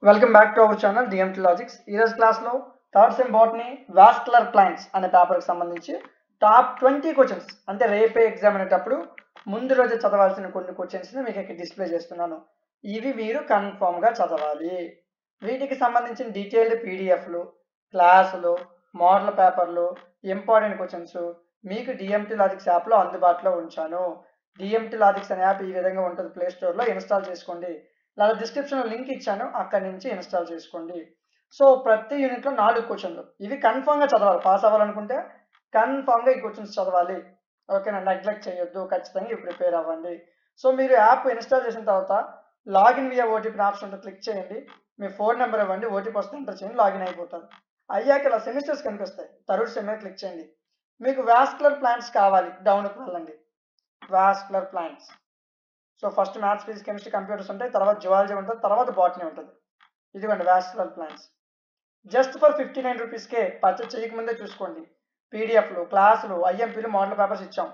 Welcome back to our channel DMT logics. ఈరోజు క్లాస్లో third sem botany vascular plants అనే పేపర్కి సంబంధించి టాప్ 20 క్వశ్చన్స్ అంటే రేపే ఎగ్జామ్ అనేటప్పుడు ముందు రోజు చదవాల్సిన కొన్ని క్వశ్చన్స్ని మీకు ఇక్కడ డిస్ప్లే చేస్తున్నాను. ఇవి మీరు కన్ఫామ్గా చదవాలి. వీటికి సంబంధించిన డీటెయిల్డ్ పీడిఎఫ్లు, క్లాసులు, మోడల్ పేపర్లు, ఇంపార్టెంట్ క్వశ్చన్స్ మీకు డిఎంటీ లాజిక్స్ యాప్లో అందుబాటులో ఉంచాను. డిఎంటీ లాజిక్స్ అనే యాప్ ఈ విధంగా ఉంటుంది. ప్లే స్టోర్లో ఇన్స్టాల్ చేసుకోండి, లేదా డిస్క్రిప్షన్లో లింక్ ఇచ్చాను, అక్కడి నుంచి ఇన్స్టాల్ చేసుకోండి. సో ప్రతి యూనిట్లో 4 క్వశ్చన్లు, ఇవి కన్ఫామ్గా చదవాలి. పాస్ అవ్వాలనుకుంటే కన్ఫామ్గా ఈ క్వశ్చన్స్ చదవాలి. ఓకేనా, నెగ్లెక్ట్ చేయొద్దు, ఖచ్చితంగా ఇవి ప్రిపేర్ అవ్వండి. సో మీరు యాప్ ఇన్స్టాల్ చేసిన తర్వాత లాగిన్ వియా ఓటీపీ ఆప్షన్ ఉంటుంది, క్లిక్ చేయండి. మీ ఫోన్ నెంబర్ ఇవ్వండి, ఓటీపీ వస్తే ఎంటర్ చేయండి, లాగిన్ అయిపోతారు. అయ్యాక ఇలా సెమిస్టర్స్ కనిపిస్తాయి, థర్డ్ సెమ్ మీద క్లిక్ చేయండి. మీకు వాస్కులర్ ప్లాంట్స్ కావాలి, డౌన్కి వెళ్ళండి. Vascular plants. So first maths, physics, chemistry, computers ఉంటాయి, తర్వాత జువాలజీ ఉంటుంది, తర్వాత బాటనీ ఉంటుంది. ఇదిగోండి వాస్కులర్ ప్లాంట్స్. జస్ట్ ఫర్ 59 రూపీస్కే పర్చేజ్ చేయకముందే చూసుకోండి. పీడిఎఫ్లు, క్లాసులు, ఐఎంపీలు, మోడల్ పేపర్స్ ఇచ్చాం.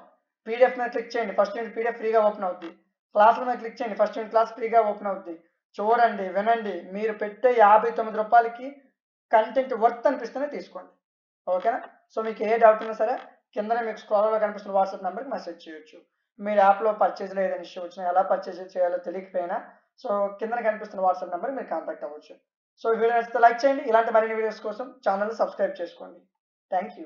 పీడిఎఫ్ మీద క్లిక్ చేయండి, ఫస్ట్ యూనిట్ పీడిఎఫ్ ఫ్రీగా ఓపెన్ అవుద్ది. క్లాసుల మీద క్లిక్ చేయండి, ఫస్ట్ యూనిట్ క్లాస్ ఫ్రీగా ఓపెన్ అవుద్ది. చూడండి, వినండి, మీరు పెట్టే 59 రూపాయలకి కంటెంట్ వర్త్ అనిపిస్తేనే తీసుకోండి. ఓకేనా. సో మీకు ఏ డౌట్ ఉన్నా సరే కిందనే మీకు స్క్రోల్లో కనిపిస్తున్న వాట్సాప్ నెంబర్కి మెసేజ్ చేయొచ్చు. మీరు యాప్లో పర్చేజ్లో ఏదైనా ఇష్యూ వచ్చినా, ఎలా పర్చేజ్ చేయాలో తెలియకపోయినా సో కింద కనిపిస్తున్న వాట్సాప్ నెంబర్ మీరు కాంటాక్ట్ అవ్వచ్చు. సో వీడియో నచ్చితే లైక్ చేయండి. ఇలాంటి మరిన్ని వీడియోస్ కోసం ఛానల్ సబ్స్క్రైబ్ చేసుకోండి. Thank you.